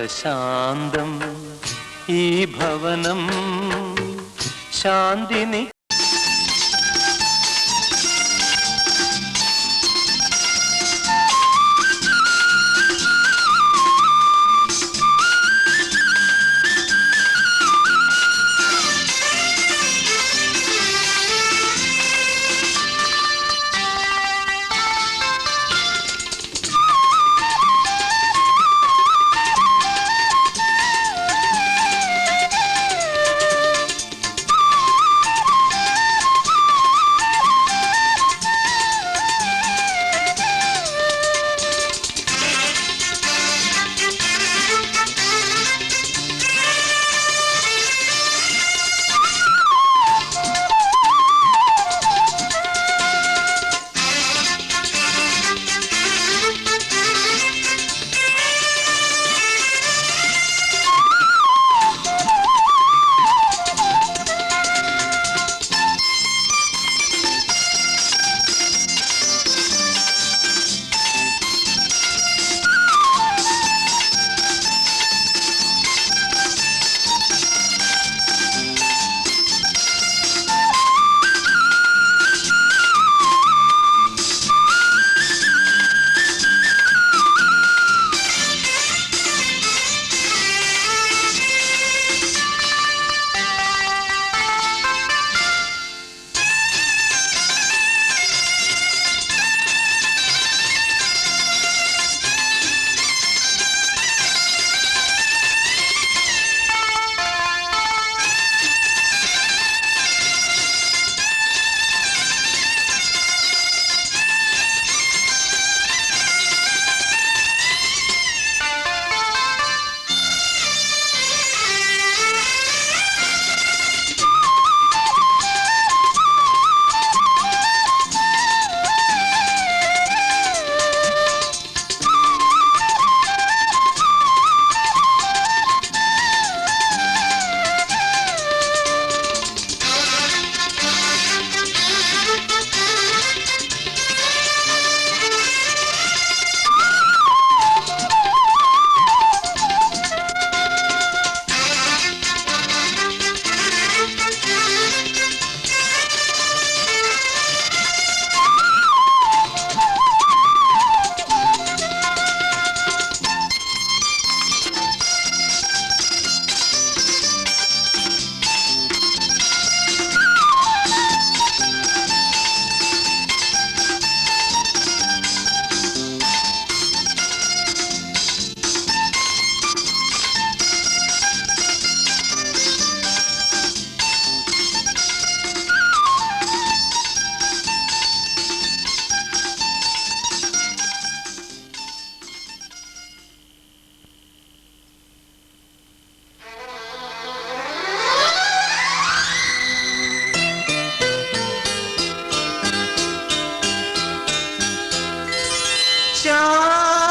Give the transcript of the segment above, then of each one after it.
പ്രശാന്തം ഈ ഭവനം ശാന്തിനി.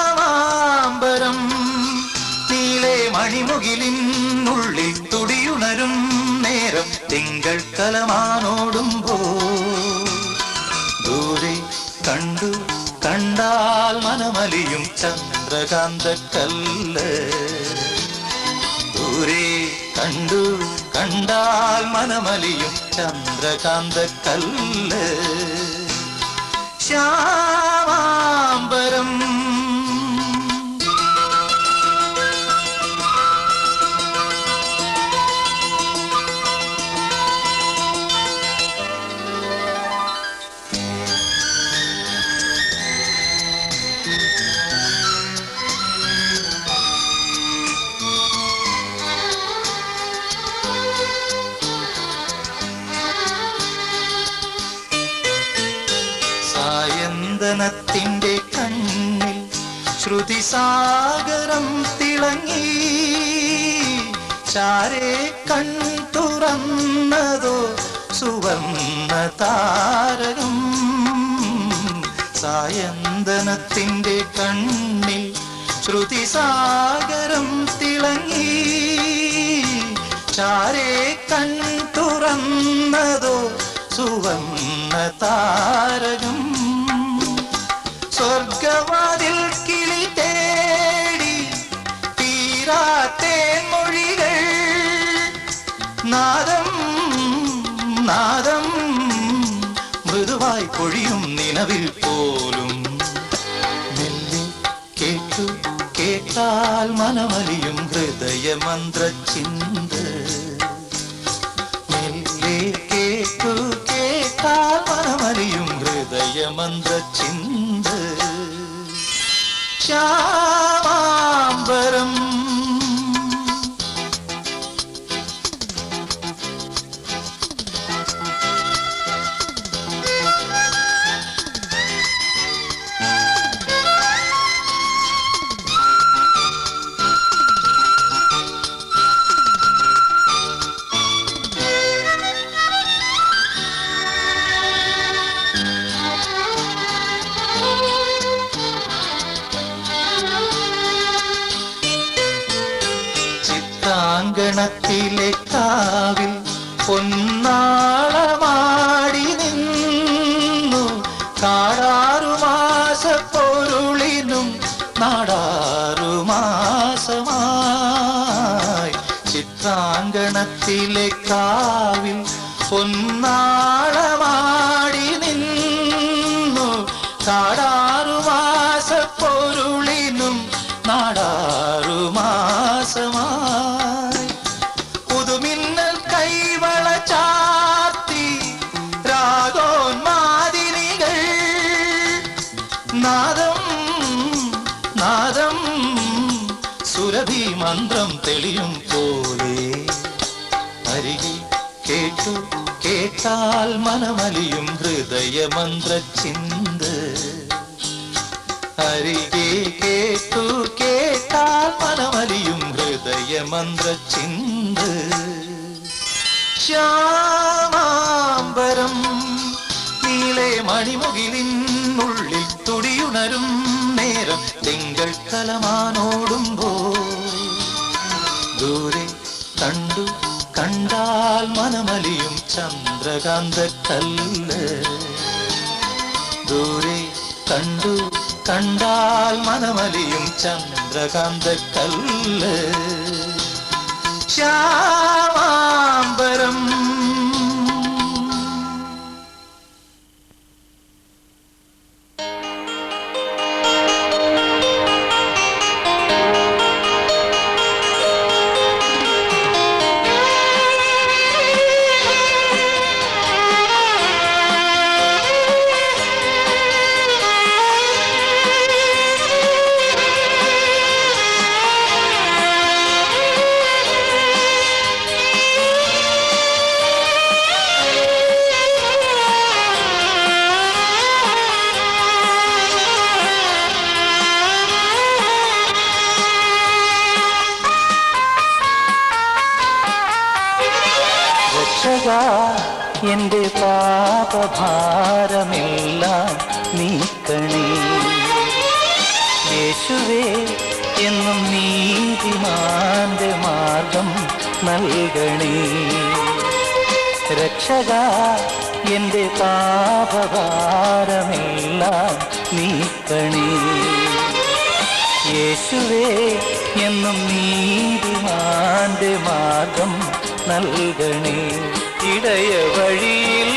ശ്യാമാംബരം നീളെ മണിമുകിലിനുള്ളിൽ തുടിയുണരും നേരം തിങ്കൾ കലമാനോടുമ്പോ ദൂരെ കണ്ടു കണ്ടാൽ മനമലിയും ചന്ദ്രകാന്തക്കല്ല്. ദൂരെ കണ്ടു കണ്ടാൽ മനമലിയും ചന്ദ്രകാന്തക്കല്ല്. ശ്യാമാംബരം സായന്തനത്തിന്റെ കണ്ണിൽ ശ്രുതിസാഗരം തിളങ്ങി. ചാരേ കൺ തുറന്നതോ സുവർണ്ണ താരകം. സായന്തനത്തിന്റെ കണ്ണിൽ ശ്രുതിസാഗരം തിളങ്ങി. ചാരേ കൺ തുറന്നതോ സുവർണ്ണ താരകം. സ്വർഗവാതിൽ കിളി തേടി തീരാ നാദം നാദം മൃദുവായി പൊഴിയും നിലവിൽ പോലും മെല്ലെ കേട്ടു കേട്ടാൽ മനമലിയും ഹൃദയമന്ത്രചിന്ത മെല്ലെ കേട്ടു കേട്ടാൽ മനമലിയും ഹൃദയമന്ത്രചിന്ത ശ്യാമാംബരം ിലെ കാവിൽ പൊന്നാളമാടി നിന്നു കാടാറുമാസപ്പൊരുളിനും നാടാറുമാസമായി ചിത്രാങ്കണത്തിലെ കാവിൽ പൊന്നാളമാടി നിന്നു കാടാറുമാസപ്പൊരുളിനും നാടാറുമാസമായി പുതുമിന്നൽ കൈവള ചാർത്തി രാഗോന്മാദിനികൾ നാദം നാദം സുരഭി മന്ത്രം തെളിയും പോലെ അരികിൽ കേട്ടു കേട്ടാൽ മനമലിയും ഹൃദയമന്ത്രചിന്ത അരികെ കേട്ടു കേട്ടാൽ മനമലിയും ഹൃദയമന്ത്രചിന്ത ശ്യാമാംബരം നീളെ മണിമുകിലിനുള്ളിൽ തുടിയുണരും നേരം തിങ്കൾ കലമാനോടുമ്പോ ദൂരെ കണ്ടു കണ്ടാൽ മനമലിയും ചന്ദ്രകാന്ത കല്ല് ദൂരെ കണ്ടു കണ്ടാൽ മനമലിയും ചന്ദ്രകാന്ത കല്ല് ശ്യാമാംബരം എന്റെ പാപഭാരമെല്ലാം നീക്കണേ യേശുവേ എന്നും നീതിമാന്റെ മാർഗം നൽകണേ രക്ഷകാ എന്റെ പാപഭാരമെല്ലാം നീക്കണേ യേശുവേ എന്നും നീതിമാന്റെ മാർഗം നൽകണേ ഇടയ വഴിയിൽ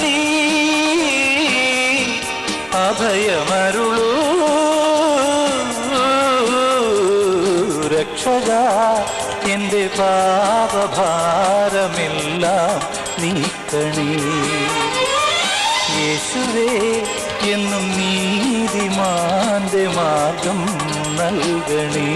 നീ അഭയമരുളൂ രക്ഷകാ എന്റെ പാപഭാരമെല്ലാം നീക്കണേ യേശുവേ എന്നും നീതിമാന്റെ മാർഗം നൽകണേ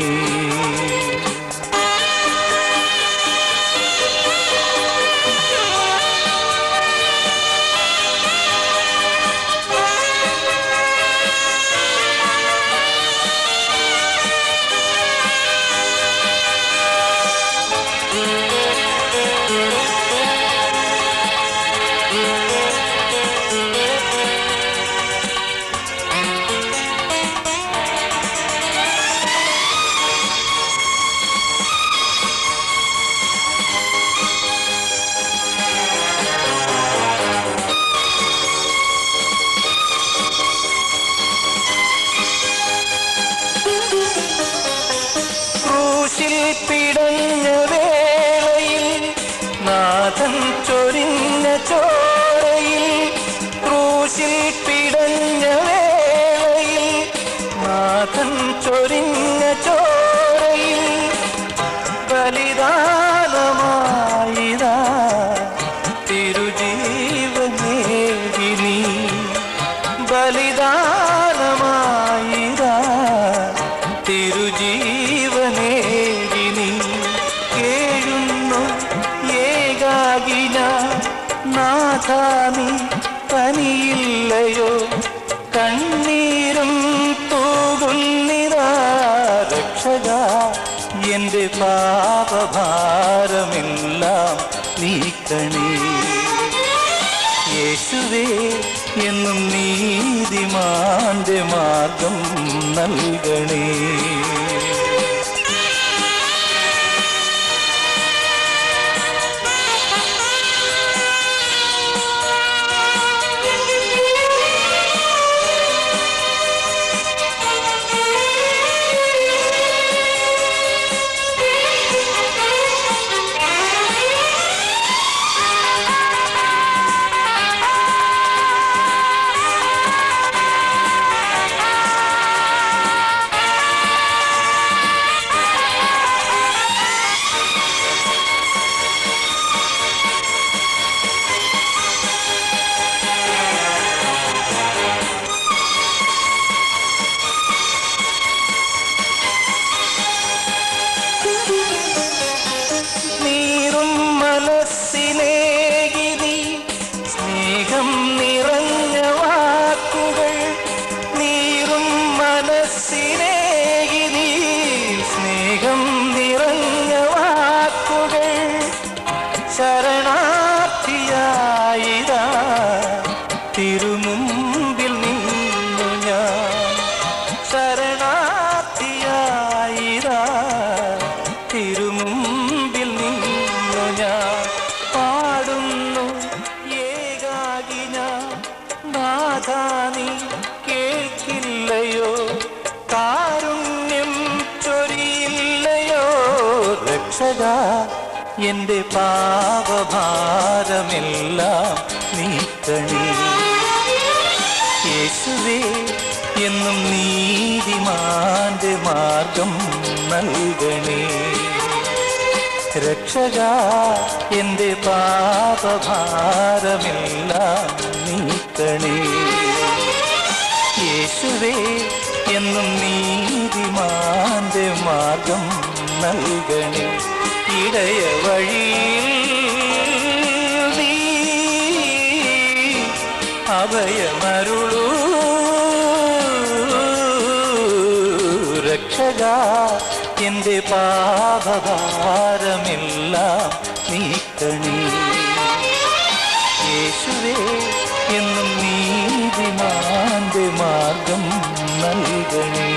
പിടഞ്ഞ വേളയിൽ നാഥൻ ചൊരിഞ്ഞ ചോരയിൽ ക്രൂശിൽ പിടഞ്ഞ വേളയിൽ നാഥൻ ചൊരിഞ്ഞ ചോരയിൽ ബലിദാനമായിതാ തിരുജീവനേകിനി ബലിദാനമായിതാ തിരുജീവനേകിനി കേഴുന്നു ഏകാകിന നാഥാനി തനിയില്ലയോ കണ്ണീരും തൂകുന്നിതാ രക്ഷക എന്റെ പാപഭാരമെല്ലാം നീക്കണേ യേശുവേ എന്നും നീതിമാന്റെ മാർഗം നൽകണേ ശരണാർത്ഥിയായിതാ തിരുമുമ്പിൽ നിന്നു ഞാൻ ശരണാർത്ഥിയായിതാ തിരുമുമ്പിൽ നിന്നു ഞാൻ പാടുന്നു ഏകാകി ഞാൻ നാഥാ നീ കേൾക്കില്ലയോ കാരുണ്യം ചൊരിയില്ലയോ രക്ഷക എന്റെ പാപഭാരമെല്ലാം നീക്കണേ യേശുവേ എന്നും നീതിമാന്റെ മാർഗം നൽകണേ രക്ഷക എന്റെ പാപഭാരമെല്ലാം നീക്കണേ യേശുവേ എന്നും നീതിമാന്റെ മാർഗം നൽകണേ ഇടയ വഴിയിൽ നീ അഭയമരുളൂ രക്ഷക എന്റെ പാപഭാരമെല്ലാം നീക്കണേ യേശുവേ എന്നും നീതിമാന്റെ മാർഗം നൽകണേ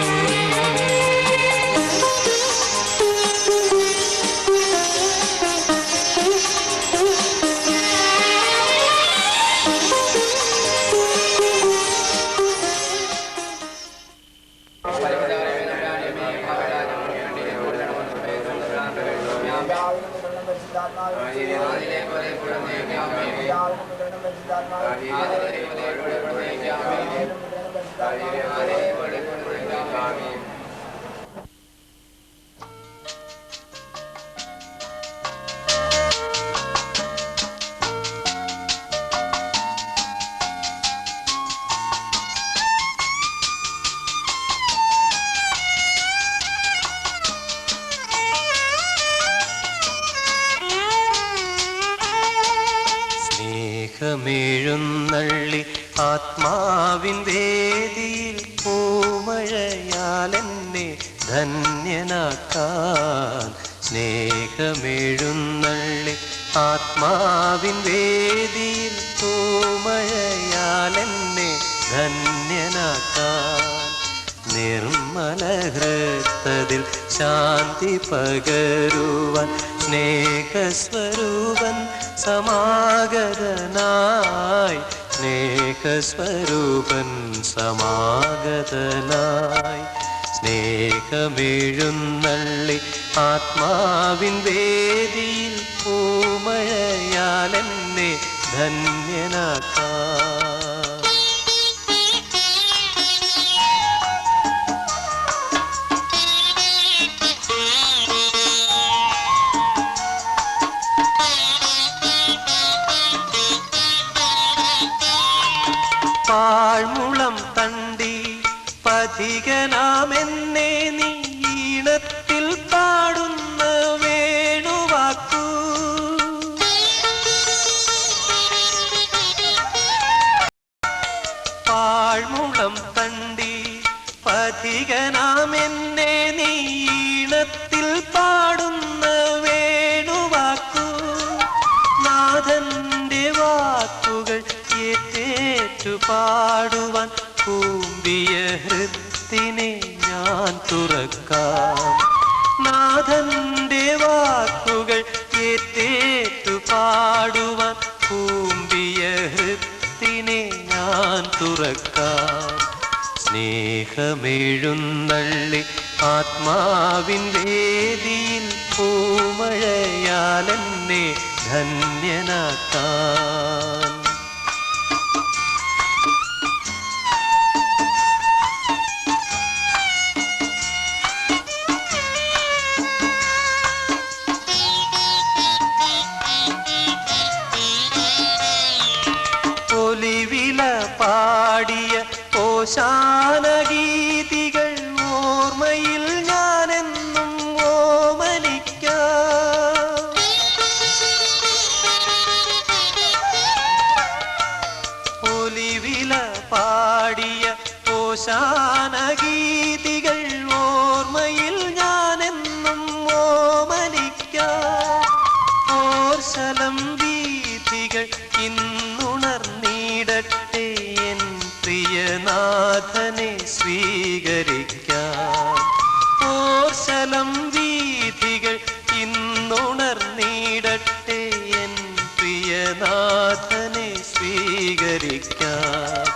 സ്നേഹമെഴുന്നള്ളി ആത്മാവിൻ വേദിയിൽ പൂമഴയാലെന്നെ ധന്യനാക്കാൻ സ്നേഹമെഴുന്നള്ളി ആത്മാവിൻ വേദിയിൽ പൂമഴയാലെന്നെ ധന്യനാക്കാൻ നിർമ്മല ഹൃത്തതിൽ ശാന്തി പകരുവാൻ സ്നേഹസ്വരൂപൻ സമാഗതനായി സ്നേഹസ്വരൂപൻ സമാഗതനായി സ്നേഹമെഴുന്നള്ളി ആത്മാവിൻ വേദിയിൽ പൂമഴയാലെന്നെ ധന്യനാക്കാം. പാഴ്മുളം തണ്ടി പഥികനാമെന്നെ നീ ഈണത്തിൽ പാടുന്ന വേണുവാക്കൂ. പാഴ്മുളം തണ്ടി പഥികനാമെന്നെ നീ ഈണത്തിൽ പാടുന്ന വേണുവാക്കൂ. നാഥന്റെ വാക്കുകൾ ഏറ്റേറ്റു പാടുവാൻ കൂമ്പിയ ഹൃത്തിനെ ഞാൻ തുറക്കാം. നാഥന്റെ വാക്കുകൾ ഏറ്റേറ്റു പാടുവാൻ കൂമ്പിയ ഹൃത്തിനെ ഞാൻ തുറക്കാം. സ്നേഹമെഴുന്നള്ളി ആത്മാവിൻ വേദിയിൽ പൂമഴയാലെന്നെ ധന്യനാക്കാൻ. ഒലിവില പാടിയ ഓശാനഗീതികൾ ഓർമ്മയിൽ ഞാനെന്നും ഓമനിക്കാം. ഒലിവില പാടിയ ഓശാനഗീതികൾ ഓർമ്മയിൽ ഞാനെന്നും ഓമനിക്കാം. ഓർശലം വീഥികൾ ഇന്നുണർന്നിടട്ടെ എൻ പ്രിയനാഥനെ സ്വീകരിക്കാം. ഓർശലം വീഥികൾ ഇന്നുണർന്നിടട്ടെ എൻ പ്രിയനാഥനെ സ്വീകരിക്കാം.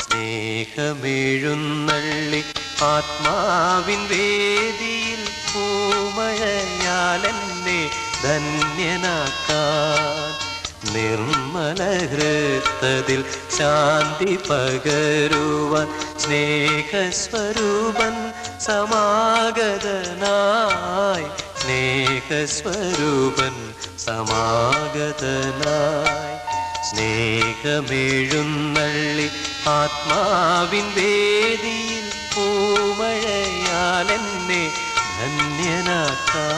സ്നേഹമെഴുന്നള്ളി ആത്മാവിൻ വേദിയിൽ പൂമഴയാലെന്നെ ധന്യനാക്കാൻ. നിർമ്മല ഹൃത്തതിൽ ശാന്തി പകരുവാൻ സ്നേഹസ്വരൂപൻ സമാഗതനായി. സ്നേഹസ്വരൂപൻ സമാഗതനായി. സ്നേഹമെഴുന്നള്ളി ആത്മാവിൻ വേദിയിൽ പൂമഴയാലെന്നെ ധന്യനാക്കാം.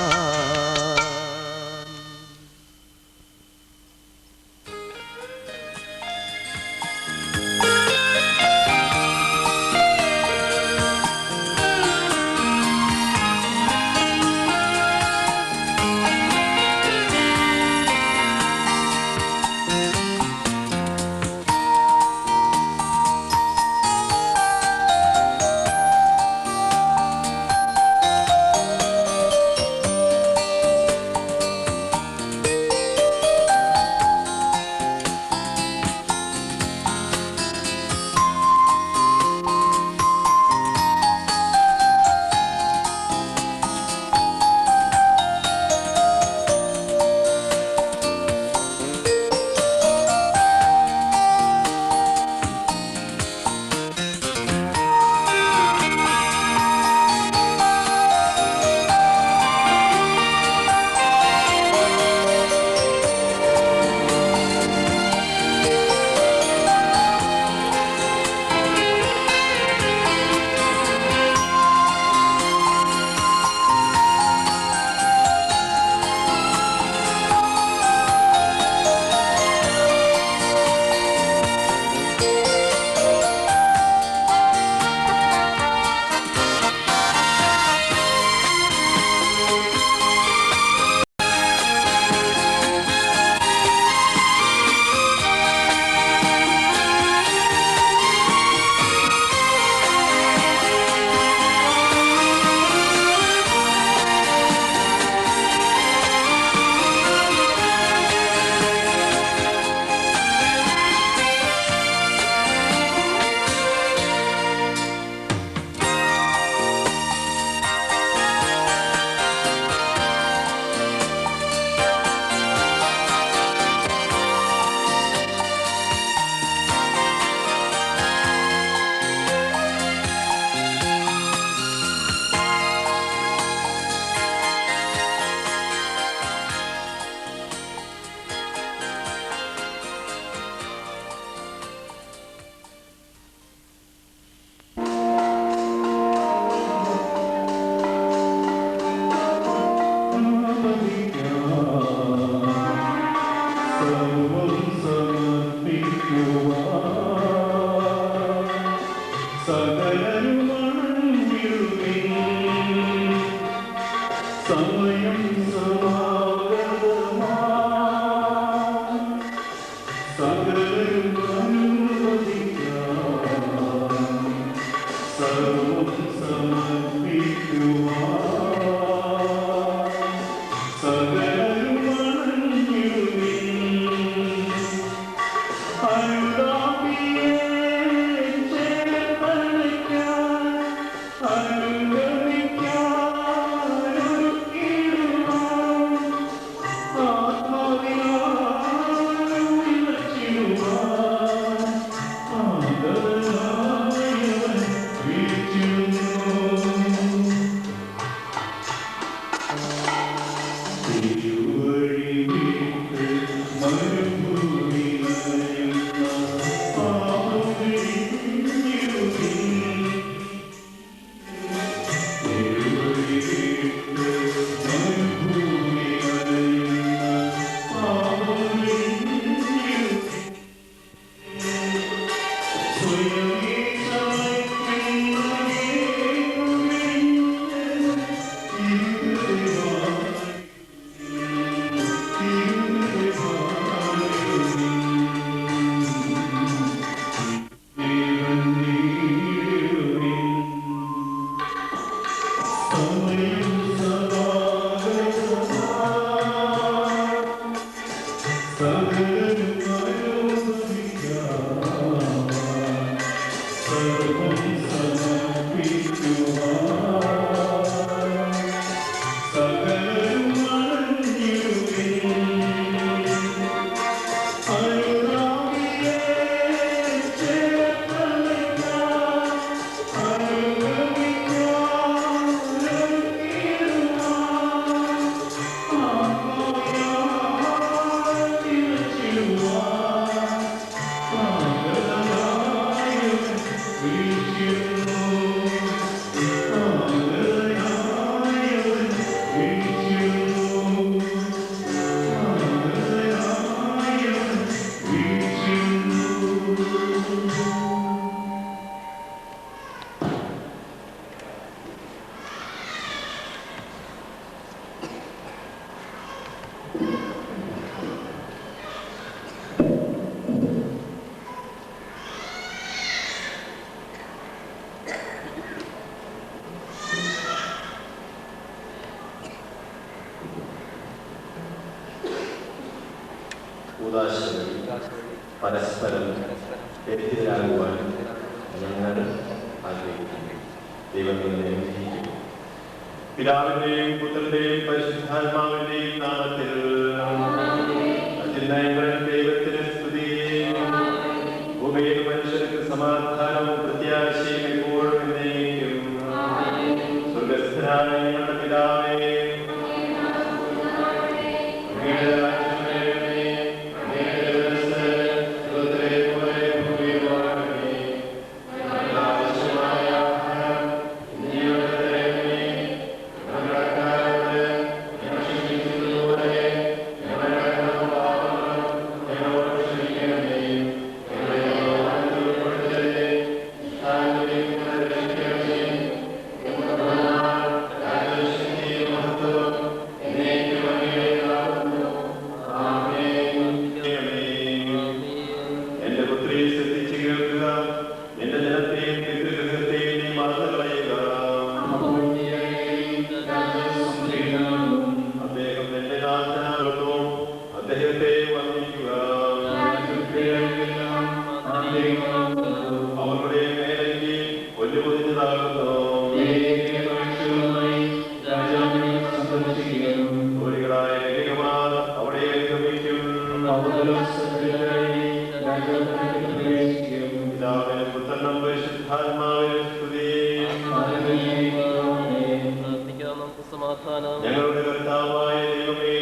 പരസ്പരം എത്തിരാകുവാൻ ഞങ്ങൾ ആഗ്രഹിക്കുന്നു. ദൈവം നിങ്ങളെ അനുഗ്രഹിക്കും. പിതാവിന്റെയും പുത്രന്റെയും പരിശുദ്ധാത്മാവിന്റെയും നാമത്തിൽ ദൈവത്തിന് സ്തുതി. ഭൂമിയിൽ മനുഷ്യർക്ക് സമാധാനവും പ്രത്യാശയും എപ്പോഴും എന്നേക്കും. സ്വർഗ്ഗസ്ഥനായ ഞങ്ങളുടെ പിതാവേ, ഞങ്ങളുടെ കർത്താവായ ദൈവമേ,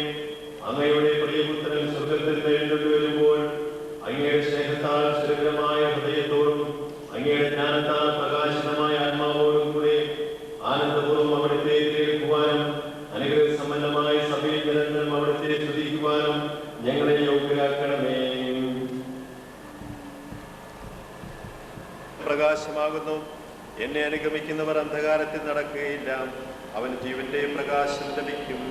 അങ്ങയുടെ പ്രിയപുത്രൻ സ്വർഗ്ഗത്തിൽ എഴുന്നള്ളി വരുമ്പോൾ അങ്ങയുടെ സ്നേഹത്താൽ സുരഭിതമായ ഹൃദയത്തോടും അങ്ങയുടെ ജ്ഞാനത്താൽ പ്രകാശിതമായ ആത്മാവോടും കൂടെ ആനന്ദപൂർവ്വം അവിടുത്തെ കേൾക്കുവാനും അനുഗ്രഹ സമ്പന്നമായ സഭയിൽ നിരന്തരം അവിടുത്തെ സ്തുതിക്കുവാനും ഞങ്ങളെ യോഗ്യരാക്കണമേ. പ്രകാശ പ്രകാശമാകുന്നു. എന്നെ അനുഗമിക്കുന്നവർ അന്ധകാരത്തിൽ നടക്കുകയില്ല, അവന് ജീവന്റെ പ്രകാശം ലഭിക്കും.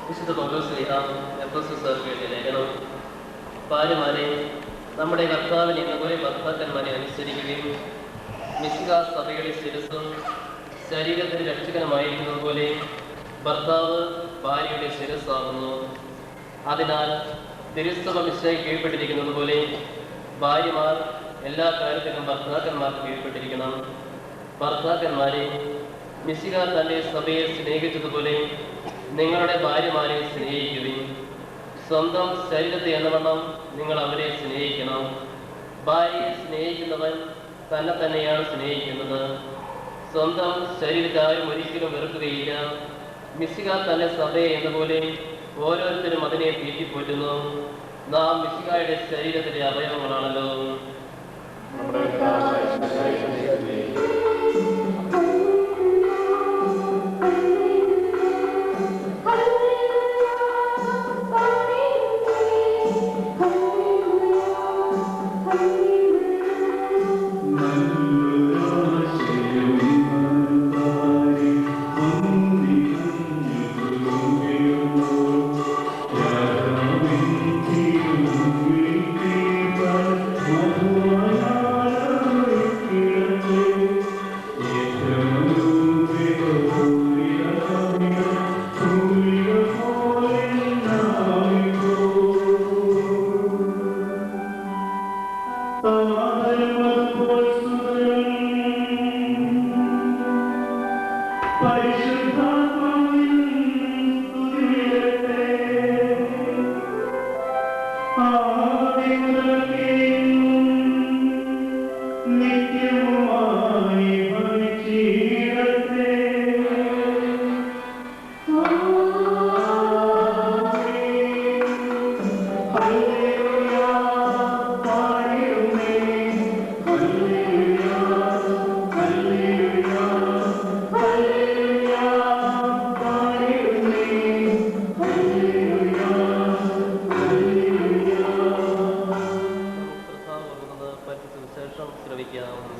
വിശുദ്ധ പൗലോസ്ലീഹ എഫെസോസ്യർക്ക് എഴുതിയ ലേഖനം. ഭാര്യമാരെ, നമ്മുടെ കർത്താവിനെ എന്നപോലെ ഭർത്താക്കന്മാരെ അനുസരിക്കുകയും മിശിഹ സഭയുടെ ശിരസ്സും ശരീരത്തിന് രക്ഷകനുമായിരിക്കുന്നത് പോലെ ഭർത്താവ് ഭാര്യയുടെ ശിരസ്സാകുന്നു. അതിനാൽ തിരുസഭ മിശിഹായ്ക്ക് കീഴ്പ്പെട്ടിരിക്കുന്നത് പോലെ ഭാര്യമാർ എല്ലാ കാര്യത്തിലും ഭർത്താക്കന്മാർക്ക് കീഴ്പ്പെട്ടിരിക്കണം. ഭർത്താക്കന്മാരെ, മിശിഹ തന്റെ സഭയെ സ്നേഹിച്ചതുപോലെ നിങ്ങളുടെ ഭാര്യമാരെ സ്നേഹിക്കുകയും സ്വന്തം ശരീരത്തെ എന്നവണ്ണം നിങ്ങൾ അവരെ സ്നേഹിക്കണം. ഭാര്യയെ സ്നേഹിക്കുന്നവൻ തന്നെ തന്നെയാണ് സ്നേഹിക്കുന്നത്. സ്വന്തം ശരീരത്തെ ആരും ഒരിക്കലും വെറുക്കുകയില്ല. മിശിഹ തന്റെ സഭയെ എന്നപോലെ ഓരോരുത്തരും അതിനെ തീറ്റിപ്പോറ്റുന്നു. നാം മിശിഹായുടെ ശരീരത്തിലെ അവയവങ്ങളാണല്ലോ. Amen.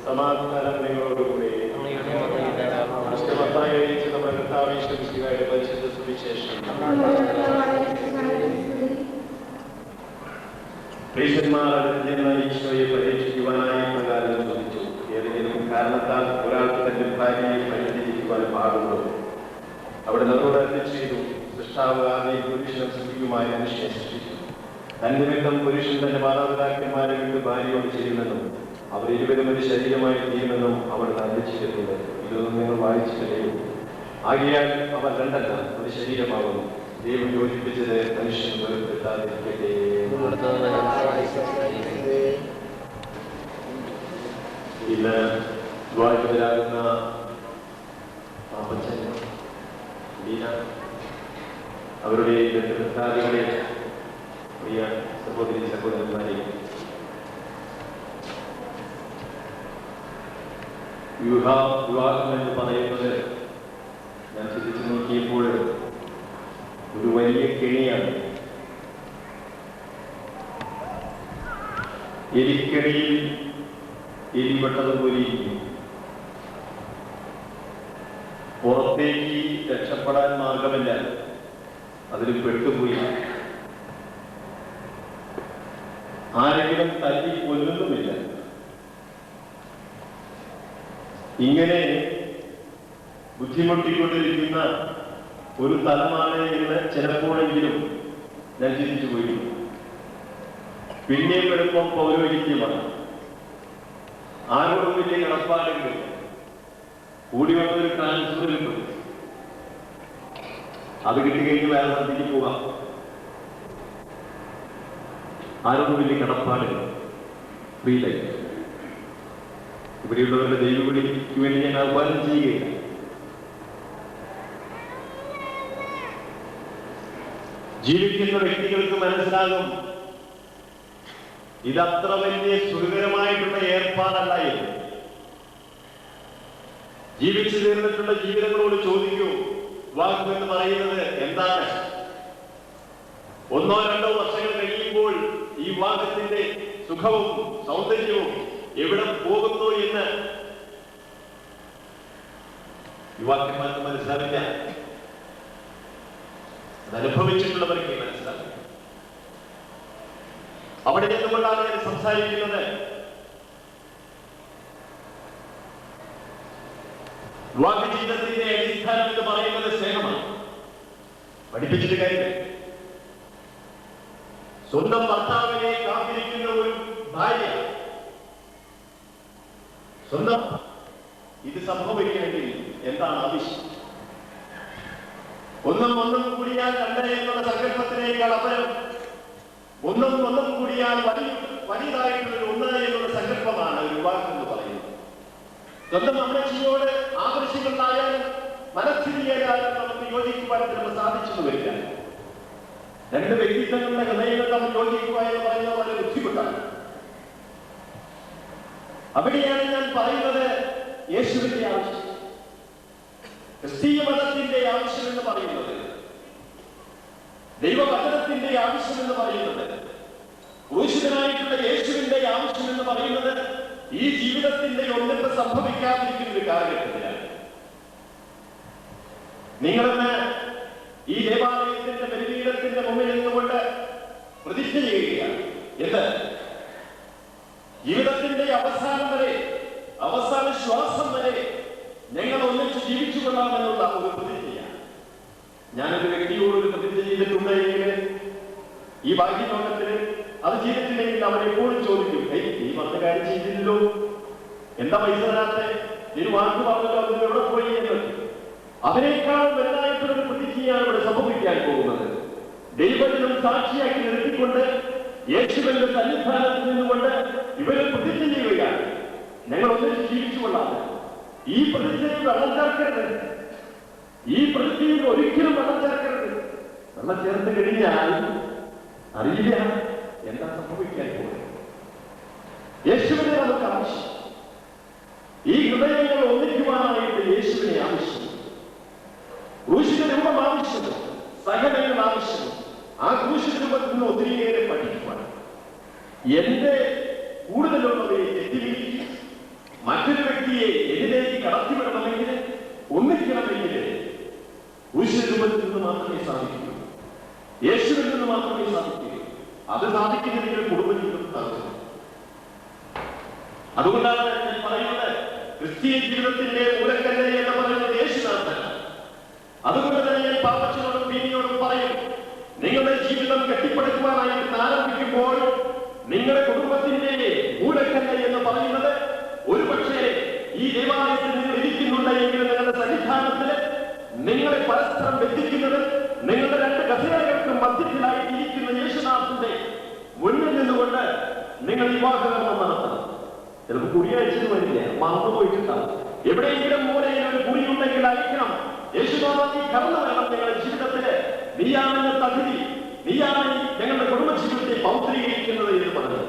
സമാധാനം നിങ്ങളോടുകൂടി. മത്തായി അറിയിച്ച നമ്മുടെ കർത്താവ് യേശുമിശിഹായുടെ പരിശുദ്ധ സുവിശേഷം. പരീശന്മാർ അടുത്ത് ചെന്ന് ഈശോയെ പരീക്ഷിക്കുവാനായി പ്രകാരം ചോദിച്ചു, ഏതെങ്കിലും കാരണത്താൽ ഒരാൾക്ക് തന്റെ ഭാര്യയെ പരിചരിക്കുവാൻ പാടുള്ളൂ? അവിടെ നമ്മളോട് അരുളി ചെയ്തു, സൃഷ്ടാവ് ആദ്യം പുരുഷനും സ്ത്രീയുമായി മനുഷ്യനെ സൃഷ്ടിച്ചു. തന്നിമിത്തം പുരുഷൻ തന്റെ മാതാപിതാക്കന്മാരെ വിട്ട് ഭാര്യയോട് ചെയ്യുമെന്നും അവർ ഇരുവരും ഒരു ശരീരമായി തീരുമെന്നും അവർ അരുളി ചെയ്തിട്ടുണ്ട്. ഇതൊന്നും നിങ്ങൾ വായിച്ചിട്ടില്ലയോ? ആകയാൽ അവർ രണ്ടല്ല, ഒരു ശരീരമാകുന്നു. ദൈവം യോജിപ്പിച്ചത് മനുഷ്യൻ വേർപെടുത്താതിരിക്കട്ടെ. ഇന്ന് വിവാഹിതരാകുന്ന അപ്പച്ചൻ ലീന, അവരുടെ ബന്ധുമിത്രാദികളെ, പ്രിയ സഹോദരി സഹോദരന്മാരെ, വിവാഹം എന്ന് പറയുന്നത് ഞാൻ ചിന്തിച്ചു നോക്കിയപ്പോൾ ഒരു വലിയ കെണിയാണ്. എലിക്കണിയിൽ എലിപ്പെട്ടതുപോലെ പുറത്തേക്ക് രക്ഷപ്പെടാൻ മാർഗമില്ല, അതിൽ പെട്ടുപോയി. ആരെങ്കിലും തല്ലി കൊല്ലുന്നുമില്ല. ഇങ്ങനെ ബുദ്ധിമുട്ടിക്കൊണ്ടിരിക്കുന്ന ഒരു തലമാണ് എന്ന് ചിലപ്പോഴെങ്കിലും ഞാൻ ചിന്തിച്ചു പോയിരുന്നു. പിന്നെയും എളുപ്പം പൗരോഹിത്യമാണ്. ആരോടും വലിയ കടപ്പാടുകളില്ല. കൂടി വന്നൊരു ട്രാൻസ്ഫർ കിട്ടും, അത് കിട്ടിക്കഴിഞ്ഞ് വേറെ സ്ഥലത്തേക്ക് പോകാം. ആരോടും വലിയ കടപ്പാടില്ല, ഫ്രീ ലൈഫ്. ഇവിടെയുള്ളവരുടെ ദൈവവിളിക്ക് വേണ്ടി ഞാൻ ആഹ്വാനം ചെയ്യുകയില്ല. ജീവിക്കുന്ന വ്യക്തികൾക്ക് മനസ്സിലാകും ഇതത്ര വലിയ സുഖകരമായിട്ടുള്ള ഏർപ്പാടല്ല എന്ന്. ജീവിച്ചു തീർന്നിട്ടുള്ള ജീവിതങ്ങളോട് ചോദിക്കൂ, വിവാഹം എന്ന് പറയുന്നത് എന്താണ്? 1-2 വർഷങ്ങൾ കഴിയുമ്പോൾ ഈ വിവാഹത്തിന്റെ സുഖവും സൗന്ദര്യവും എവിടെ പോകുന്നു എന്ന് യുവാക്കന്മാർക്ക് മനസ്സിലാവില്ല. അതനുഭവിച്ചിട്ടുള്ളവർക്ക് മനസ്സിലാവില്ല. അവിടെ നിന്നുകൊണ്ടാണ് ഞാൻ സംസാരിക്കുന്നത്. വിവാഹ ജീവിതത്തിന്റെ അടിസ്ഥാനം എന്ന് പറയുന്നത് സ്നേഹമാണ്. പഠിപ്പിച്ചിട്ട് കാര്യമില്ല. സ്വന്തം ഭർത്താവിനെ കാത്തിരിക്കുന്ന ഒരു ഭാര്യ, സ്വന്തം ഇത് സംഭവിക്കണമെങ്കിൽ എന്താണ് ആവശ്യം? ഒന്നും കൂടിയാൽ 2 എന്നുള്ള സങ്കല്പത്തിനേക്കാൾ അപരം ഒന്നും കൂടിയാൽ വലിയതായിട്ടുള്ള 1 എന്നുള്ള സങ്കല്പമാണ് ഒരു വിവാഹം എന്ന് പറയുന്നത്. സ്വന്തം അമ്മച്ചിയോട് ആവശ്യങ്ങളുണ്ടായാലും മനസ്ഥിതിയായാലും നമുക്ക് യോജിക്കുവാൻ ചിലപ്പോൾ സാധിച്ചെന്ന് വരില്ല. 2 വ്യക്തിത്വങ്ങളുടെ ഹൃദയങ്ങൾ തമ്മിൽ യോജിക്കുക എന്ന് പറയുന്നത് വളരെ ബുദ്ധിമുട്ടാണ്. അവിടെയാണ് ഞാൻ പറയുന്നത് യേശുവിന്റെ ആവശ്യം, ക്രിസ്തീയ മതത്തിന്റെ ആവശ്യം എന്ന് പറയുന്നത്, ദൈവവചനത്തിന്റെ ആവശ്യം എന്ന് പറയുന്നത്, ക്രൂശിതനായിട്ടുള്ള യേശുവിന്റെ ആവശ്യം എന്ന് പറയുന്നത് ഈ ജീവിതത്തിന്റെ ഒന്നിട്ട് സംഭവിക്കാതിരിക്കുന്ന ഒരു കാലഘട്ടത്തിലാണ്. നിങ്ങളെന്ന് ഈ ദേവാലയത്തിന്റെ ബലിപീഠത്തിന്റെ മുമ്പിൽ നിന്നുകൊണ്ട് പ്രതിജ്ഞ ചെയ്യുകയാണ്. എന്ത്? ജീവിതത്തിന്റെ അവസാനം വരെ, അവസാന ശ്വാസം വരെ ഞങ്ങൾ ഒന്നിച്ച് ജീവിച്ചു കൊള്ളാമെന്നുള്ള ഒരു പ്രതിജ്ഞയാണ്. ഞാനൊരു വ്യക്തിയോടൊരു പ്രതിജ്ഞ ചെയ്തിട്ടുണ്ടെങ്കിൽ ഈ ഭാഗ്യലോകത്തിന് അത് ചെയ്തിട്ടില്ലെങ്കിൽ അവൻ എപ്പോഴും ചോദിക്കും, നീ പറഞ്ഞ കാര്യം ചെയ്തില്ലല്ലോ, എന്താ പൈസ തരാത്തെ, നീ വാക്ക് പറഞ്ഞല്ലോ, അതിന് എവിടെ പോയി എന്ന്. അതിനേക്കാൾ വലുതായിട്ടുള്ളൊരു പ്രതിജ്ഞയാണ് ഇവിടെ സംഭവിക്കാൻ പോകുന്നത്. ദൈവത്തിനും സാക്ഷിയാക്കി നിർത്തിക്കൊണ്ട് യേശുവിന്റെ സന്നിധാനത്തിൽ നിന്നുകൊണ്ട് ഇവരെ പ്രതിജ്ഞ ചെയ്യുകയാണ്, ഞങ്ങൾ ഒന്നിച്ച് ജീവിച്ചു കൊള്ളാതെ. ഈ പ്രതിജ്ഞയിൽ വെള്ളം ചേർക്കരുത്, ഈ പ്രതിജ്ഞയിൽ ഒരിക്കലും വെള്ളം ചേർക്കരുത്. വെള്ളം ചേർത്ത് കഴിഞ്ഞാൽ അറിയില്ല എന്താ സംഭവിക്കാൻ പോകുന്നത്. യേശുവിനെ നമുക്ക് ആവശ്യം. ഈ ഹൃദയങ്ങൾ ഒന്നിക്കുവാനായിട്ട് യേശുവിനെ ആവശ്യം. ക്രൂശിന്റെ രൂപം ആവശ്യമുണ്ട്, സഹനങ്ങൾ ആവശ്യമുണ്ട്. ആ ക്രൂശിന്റെ രൂപത്തിൽ നിന്ന് ഒത്തിരിയേറെ പഠിക്കുവാൻ എന്റെ കൂടുതലുള്ളവയെ തെറ്റിദ്ധരിച്ച് മറ്റൊരു വ്യക്തിയെ എതിരേക്ക് കടത്തിവിടണമെങ്കിൽ ഒന്നിക്കണമെങ്കിൽ ക്രൂശിന്റെ രൂപത്തിൽ നിന്ന് മാത്രമേ സാധിക്കൂ, യേശുവിൽ നിന്ന് മാത്രമേ സാധിക്കൂ. അത് സാധിക്കുന്നെങ്കിൽ കുടുംബജീവിതത്തിൽ സാധിക്കും. അതുകൊണ്ടാണ് ഞാൻ പറയുന്നത് ക്രിസ്തീയ ജീവിതത്തിന്റെ മൂലക്കല്ല് എന്ന് പറയുന്നത് യേശുനാഥൻ. അതുകൊണ്ട് തന്നെ ഞാൻ പാപ്പച്ചനോടും ബീനിയോടും പറയും, നിങ്ങളുടെ ജീവിതം കെട്ടിപ്പടുക്കുവാനായിട്ട് ആരംഭിക്കുമ്പോൾ നിങ്ങളുടെ കുടുംബത്തിന്റെ മൂലക്കല്ല് എന്ന് പറയുന്നത് ഒരുപക്ഷെ ഈ ദേവാലയത്തിൽ നിങ്ങൾ ഇരിക്കുന്നുണ്ടെങ്കിൽ നിങ്ങളുടെ സന്നിധാനത്തിൽ നിങ്ങളെ പരസ്പരം ബന്ധിക്കുന്നത് നിങ്ങളുടെ രണ്ട് കഥകൾക്കും മധ്യത്തിലായി ഇരിക്കുന്ന യേശുനാഥന്റെ മുന്നിൽ നിന്നുകൊണ്ട് നിങ്ങൾ വിവാഹകർമ്മം നടത്തണം. ചിലപ്പോൾ കുറിയയച്ചിട്ട് വരില്ല, മറന്നുപോയിട്ടുണ്ടാവും. എവിടെയെങ്കിലും മൂലയിൽ ഒരു കുറിയുണ്ടെങ്കിൽ അയക്കണം. യേശുനാഥൻ നീ കടന്നു വരണം ഞങ്ങളുടെ ജീവിതത്തില്. നീയാണ് തകുതി, നീയാണ് ഞങ്ങളുടെ കുടുംബജീവിതത്തെ പൗത്രീകരിക്കുന്നത് എന്ന് പറഞ്ഞത്.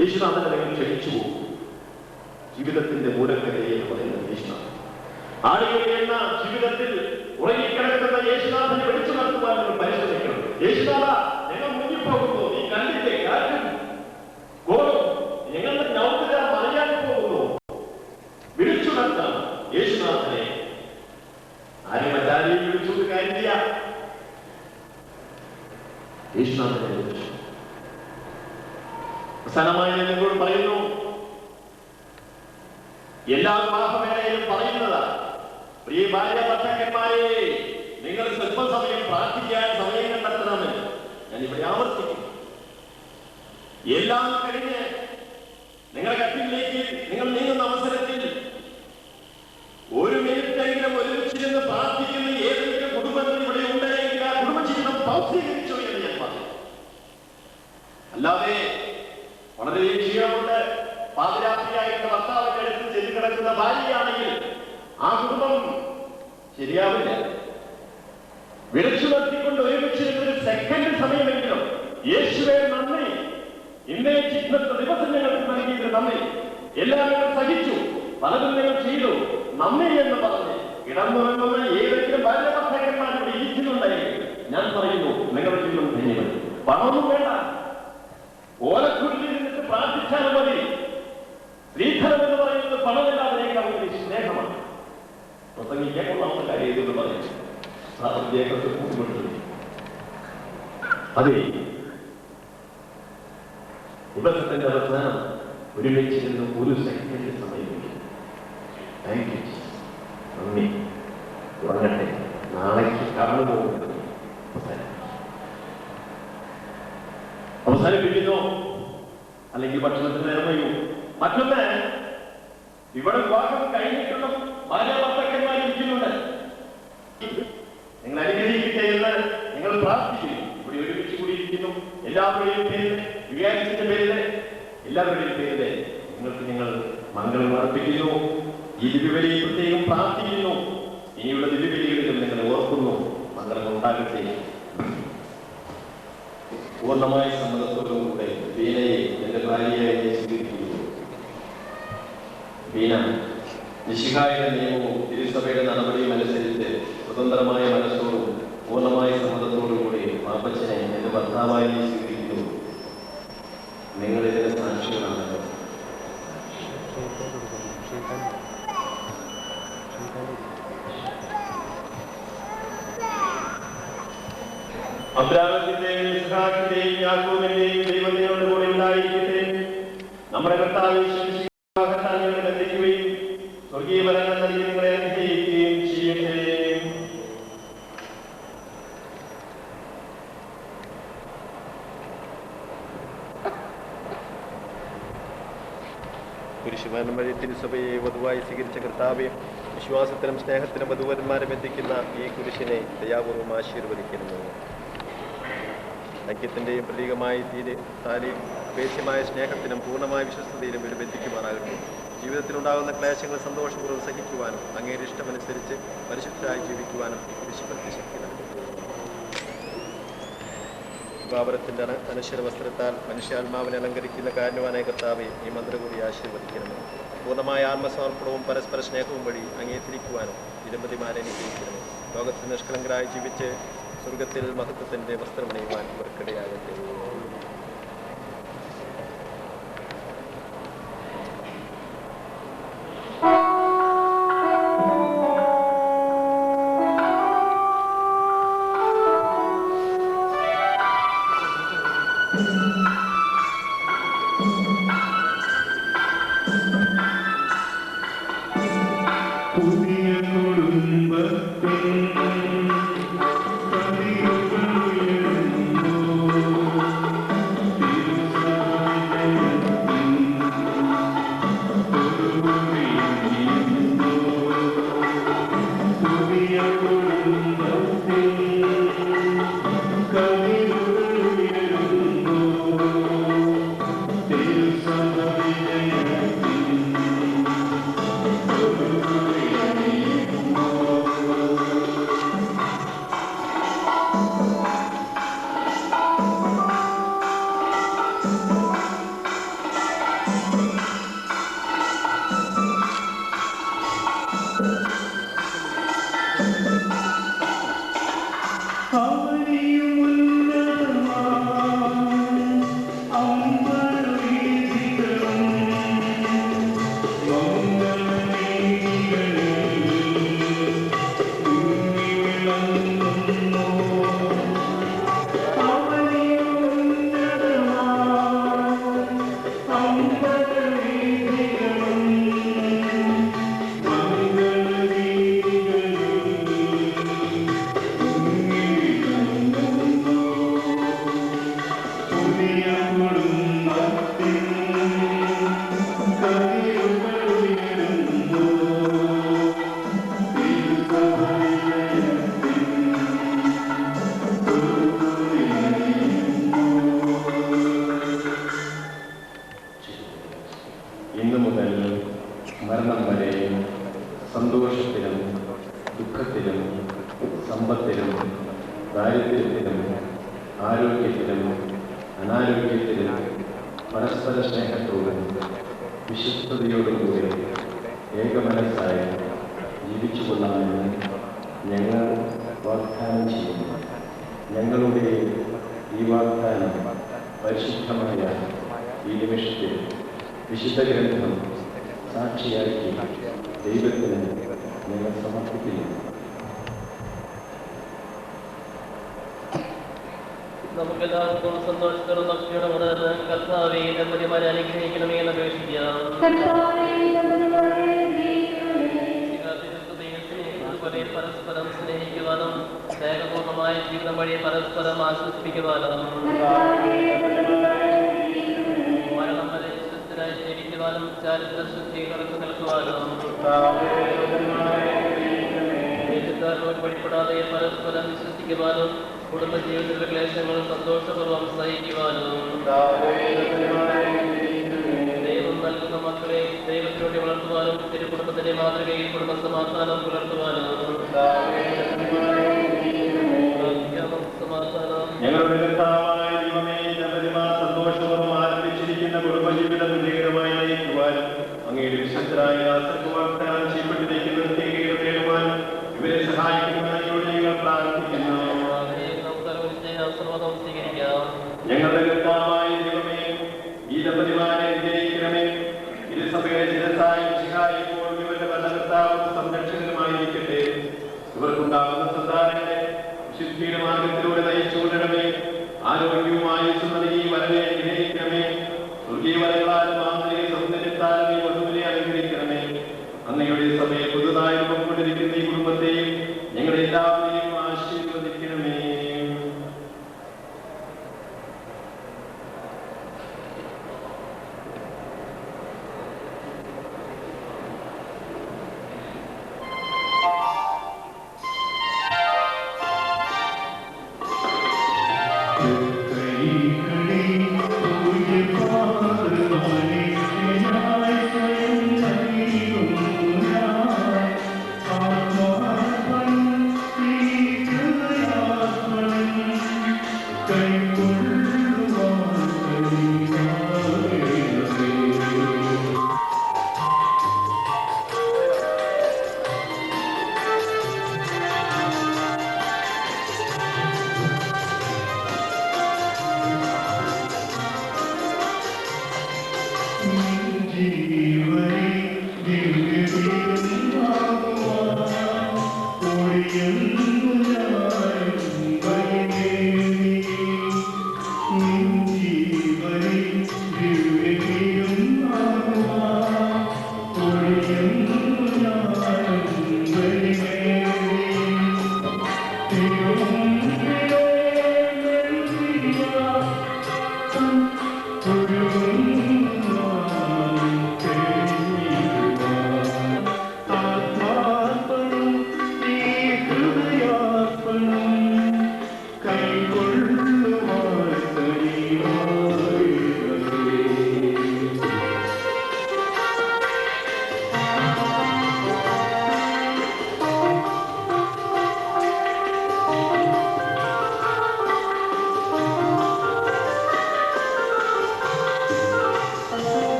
യേശുനാഥനെ നിങ്ങൾ ക്ഷണിച്ചു പോകും. ജീവിതത്തിന്റെ മൂലക്കല്ല് എന്ന് പറയുന്നത് യേശുനാഥൻ. ആളുകളുടെ എന്ന ജീവിതത്തിൽ ഉറങ്ങിക്കിടക്കുന്ന യേശുനാഥനെ വിളിച്ചു നടത്തുവാൻ നിങ്ങൾ പരിശ്രമിക്കണം. യേശുനാഥ, ഞങ്ങൾ മുങ്ങിപ്പോകുന്നു, നീ കണ്ടില്ലേ കാറ്റും കോളും ഞങ്ങളുടെ നൗകര മറിയാൻ പോകുന്നു. വിളിച്ചു നടത്താം യേശുനാഥനെ. ആരും മറ്റാരെയും വിളിച്ചുകൊണ്ട് കാര്യമില്ല. യേശുനാഥനെ വിളിച്ചു. അവസാനമായി ഞാൻ നിങ്ങളോട് പറയുന്നു, എല്ലാ വിവാഹവേളയിലും പറയുന്നതാണ്, പ്രിയ ഭാര്യ ഭർത്താക്കന്മാരെ, നിങ്ങൾ സ്വല്പസമയം പ്രാർത്ഥിക്കാൻ സമയം കണ്ടെത്തണമെന്ന് ഞാൻ ഇവിടെ ആവർത്തിക്കുന്നു. എല്ലാം കഴിഞ്ഞ് നിങ്ങളുടെ കട്ടിലേക്ക് നിങ്ങൾ നീങ്ങുന്ന അവസരത്തിൽ ഒരു മിനിറ്റെങ്കിലും ഒരുമിച്ചിരുന്ന് പ്രാർത്ഥിക്കുന്ന ഏതെങ്കിലും കുടുംബത്തിൽ ഇവിടെ ഉണ്ടെങ്കിൽ ആ കുടുംബജീവിതം പൗത്രീകരിച്ചോ എന്ന് ഞാൻ പറഞ്ഞു. അല്ലാതെ വളരെ ക്ഷീണമുണ്ട്, പാതിരാത്രിയായിട്ട് ഭർത്താവിന്റെ അടുത്ത് ചെല്ലി കിടക്കുന്ന ഭാര്യയാണെങ്കിൽ ആ കുടുംബം ശരിയാവില്ല. വിളിച്ചു നിർത്തിക്കൊണ്ട് ഒരുമിച്ചിരുന്നൊരു സെക്കൻഡ് സമയമെങ്കിലും യേശുവേ നന്ദി, ഇന്നത്തെ ദിവസം ഞങ്ങൾക്ക് നൽകിയത് നന്ദി, എല്ലാം നിങ്ങൾ സഹിച്ചു, പലതും നിങ്ങൾ ചെയ്തു, നന്ദി എന്ന് പറഞ്ഞ് കിടന്നുറങ്ങുന്ന ഏതെങ്കിലും ഭാര്യ ഭർത്താക്കന്മാർ ഇവിടെ ഇരിക്കുന്നുണ്ടെങ്കിൽ ഞാൻ പറയുന്നു, നിങ്ങളുടെ ജീവിതം ധന്യമായി. പണമൊന്നും വേണ്ട, ഓലക്കുരുതി നിന്നിട്ട് പ്രാർത്ഥിച്ചാൽ മതി. സ്ത്രീധനം എന്ന് പറയുന്നത് പണമില്ലാതിനേക്കാൾ വലിയ സ്നേഹമാണ്. പ്രസംഗിക്കാൻ കൊള്ളാവുന്ന കാര്യം ഇതെന്ന് പറയുന്നു. അതെ, ദിവസത്തിന്റെ അവസാനം ഒരുമിച്ചിരുന്ന് ഒരു സെക്കൻഡ് സമയം നന്ദി, ഉറങ്ങട്ടെ, നാളേക്ക് കടന്നു പോകുന്നത് അവസാനിപ്പിക്കുന്നു. അല്ലെങ്കിൽ ഭക്ഷണത്തിന് നേർമയോ മറ്റൊന്ന്, ഇവിടെ വിവാഹം കഴിഞ്ഞിട്ടുള്ള ഭാര്യ ഭർത്താക്കന്മാരിരിക്കുന്നുണ്ട്. നിങ്ങൾ അനുഗ്രഹിക്കട്ടെ എന്ന് നിങ്ങൾ പ്രാർത്ഥിക്കുന്നു. ഇവിടെ ഒരുമിച്ച് കൂടിയിരിക്കുന്നു. എല്ലാവരുടെയും പേരിൽ, വികാരത്തിന്റെ പേരില്, എല്ലാവരുടെയും പേരില് നിങ്ങൾക്ക് നിങ്ങൾ മംഗളം അർപ്പിക്കുന്നു. ഈ ദിവ്യബലിയെ പ്രത്യേകം പ്രാർത്ഥിക്കുന്നു. ഇനിയുള്ള ദിവ്യബലികളിലും നിങ്ങൾ ഓർക്കുന്നു. മംഗളങ്ങൾ ഉണ്ടാകട്ടെ. പൂർണ്ണമായ സമ്മതത്തോടുകൂടെ വീണയെ എന്റെ ഭാര്യയായി സ്വീകരിക്കുന്നു. വീണ മിശിഹായുടെ നിയമവും തിരുസഭയുടെ നടപടിയും അനുസരിച്ച് സ്വതന്ത്രമായ മനസ്സോടും പൂർണ്ണമായ സമ്മതത്തോടുകൂടി പാപ്പച്ചനെ എന്റെ ഭർത്താവായി സ്വീകരിക്കുന്നു. നിങ്ങൾ ഇതിന് സാക്ഷികളാണല്ലോ. അബ്രാഹത്തിന്റെയും ഇസ്ഹാക്കിന്റെയും യാക്കോബിന്റെയും ദൈവം നിങ്ങളുടെ കൂടെ ഉണ്ടായിരിക്കട്ടെ. നമ്മുടെ കർത്താവ് ഞങ്ങളെ ബന്ധിക്കുകയും സ്വർഗീയ ഫലങ്ങൾ നൽകി നിങ്ങളെ അനുഗ്രഹിക്കുകയും ചെയ്യട്ടെ. കുരിശുമരണം വഴി തിരുസഭയെ വധുവായി സ്വീകരിച്ച കർത്താവെ, വിശ്വാസത്തിനും സ്നേഹത്തിനും വധുവരന്മാരെ ബന്ധിക്കുന്ന ഈ കുരിശിനെ ദയാപൂർവം ആശീർവദിക്കുന്നു. ഐക്യത്തിൻ്റെയും പ്രതീകമായി താലിയും ഉപേക്ഷ്യമായ സ്നേഹത്തിനും പൂർണ്ണമായ വിശ്വസ്തയിലും ഇത് ബന്ധിക്കുവാനാകട്ടെ. ജീവിതത്തിലുണ്ടാകുന്ന ക്ലേശങ്ങൾ സന്തോഷപൂർവ്വം സഹിക്കുവാനും അങ്ങയുടെ ഇഷ്ടമനുസരിച്ച് പരിശുദ്ധരായി ജീവിക്കുവാനും ഈ കുരിശ് ശക്തി നൽകുന്നു. കൃപാവരത്തിൻ്റെ അനശ്വര വസ്ത്രത്താൽ മനുഷ്യാത്മാവിനെ അലങ്കരിക്കുന്ന കാരണവാനായ കർത്താവെ ഈ മന്ത്രകൂടി ആശീർവദിക്കണമേ. പൂർണ്ണമായ ആത്മസമർപ്പണവും പരസ്പര സ്നേഹവും വഴി അംഗീകരിക്കുവാനും നിരവധിമാരെ അനുഗ്രഹിക്കണമേ. ലോകത്തിൽ നിഷ്കളങ്കരായി ജീവിച്ച് സ്വർഗത്തിൽ മഹത്വത്തിൻ്റെ വസ്ത്രമണിയുവാൻ ഇവർക്കിടയാകട്ടെ. ഇന്നു മുതൽ മരണം വരെ സന്തോഷത്തിലും ദുഃഖത്തിലും സമ്പത്തിലും ദാരിദ്ര്യത്തിലും ആരോഗ്യത്തിലും അനാരോഗ്യത്തിലും പരസ്പര സ്നേഹത്തോടും വിശ്വസ്തയോടും കൂടി ഏകമനസ്സായി ജീവിച്ചു കൊള്ളാമെന്ന് ഞങ്ങൾ വാഗ്ദാനം ചെയ്യുന്നു. ഞങ്ങളുടെ ഈ വാഗ്ദാനം പരിശുദ്ധമായ ഈ നിമിഷത്തിൽ വിശുദ്ധ ഗ്രന്ഥം സാക്ഷിയാക്കി ദൈവത്തിന് ഞങ്ങൾ സമർപ്പിക്കുന്നു. നമുക്കെല്ലാവർക്കും സന്തോഷത്തോടും ഭക്തിയോടെ ഉണർന്ന് കർത്താവേ ദമ്പതിമാരെ അനുഗ്രഹിക്കണമേ എന്ന് അപേക്ഷിക്കാം. പരസ്പരം സ്നേഹിക്കുവാനും സ്നേഹപൂർണ്ണമായ ജീവിതം വഴി പരസ്പരം ആശ്വസിപ്പിക്കുവാനും മരണം വരെ വിശ്വസ്തരായി ജീവിക്കുവാനും ചാരിത്ര ശുദ്ധി കടന്നു നിൽക്കുവാനും ദേശക്കാരോട് വഴിപ്പെടാതെ പരസ്പരം വിശ്വസിക്കുവാനും കുടുംബജീവിതത്തിലെ ക്ലേശങ്ങൾ സന്തോഷപൂർവ്വം സഹിക്കുവാനും ദൈവം നൽകുന്ന മക്കളെ ദൈവത്തിലൂടെ വളർത്തുവാനും തിരുകുടുംബത്തിന്റെ മാതൃകയിൽ കുടുംബ സമാധാനം പുലർത്തുവാനും സമാധാനം ഞങ്ങളുടെ കർത്താവായ ദൈവമേ, സന്തോഷപൂർവ്വം ആരംഭിച്ചിരിക്കുന്ന കുടുംബജീവിതം വിജയകരമായി നയിക്കുവാനും അങ്ങയുടെ വിശുദ്ധരായ വാഗ്ദാനം ചെയ്യപ്പെട്ടിരിക്കുന്ന നേടുവാനും ഇവരെ സഹായിക്കുന്നതിലൂടെ ഞങ്ങൾ പ്രാർത്ഥിക്കുന്നു. ഞങ്ങളുടെ കർത്താവായ ദൈവമേ, ഈ ദമ്പതിമാരെ വിജയിക്കണമേ. ഇരുസഭയുടെ ശിരസായും ശിഖായിപ്പോഴും ഇവരുടെ ഭരണകർത്താവും സംരക്ഷകനുമായിരിക്കട്ടെ. ഇവർക്കുണ്ടാകുന്ന സന്താനങ്ങളെ വിശുദ്ധിയുടെ മാർഗത്തിലൂടെ നയിച്ചുകൊള്ളണമേ. ആരോഗ്യവും ആയുസ്സും നൽകി വരനെ അനുഗ്രഹിക്കണമേ. സ്വർഗീയ വരങ്ങളാലും ആന്തരിക സൗന്ദര്യത്താലും ഈ വധുവിനെ അനുഗ്രഹിക്കണമേ. അങ്ങയുടെ സഭയെ പുതുതായി രൂപപ്പെട്ടിരിക്കുന്ന ഈ കുടുംബത്തെയും ഞങ്ങളെ എല്ലാവരെയും ആശീർവദിക്കണമേ. കൈകളെ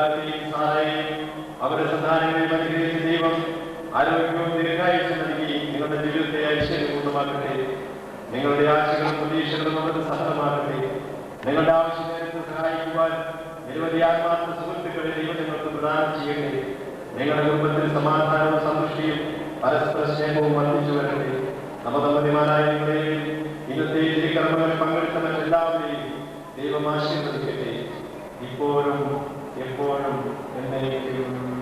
അബ്രാഹത്തെയും സാറയെയും അവരുടെ സന്താനങ്ങളെയും അനുഗ്രഹിച്ച ദൈവം ആരോഗ്യവും ദീർഘായുസ്സും നൽകി നിങ്ങളുടെ ജീവിതത്തെ ഐശ്വര്യപൂർണ്ണമാക്കട്ടെ. നിങ്ങളുടെ ആശകളും പ്രതീക്ഷകളും അവർക്ക് സഫലമാകട്ടെ. നിങ്ങളുടെ ആവശ്യത്തിന് സഹായിക്കുവാൻ നിരവധി ആത്മാർത്ഥ സുഹൃത്തുക്കളെ ദൈവം നിങ്ങൾക്ക് പ്രദാനം ചെയ്യട്ടെ. നിങ്ങളുടെ കുടുംബത്തിൽ സമാധാനവും സന്തുഷ്ടിയും പരസ്പര സ്നേഹവും വർദ്ധിച്ചു വരട്ടെ. നവദമ്പതിമാരായ നിങ്ങളെയും ഇന്നത്തെ തിരുക്കർമ്മങ്ങളിൽ പങ്കെടുത്ത മറ്റെല്ലാവരെയും ദൈവം ആശീർവദിക്കട്ടെ. ഇപ്പോഴും എപ്പോഴും എന്നേക്കും.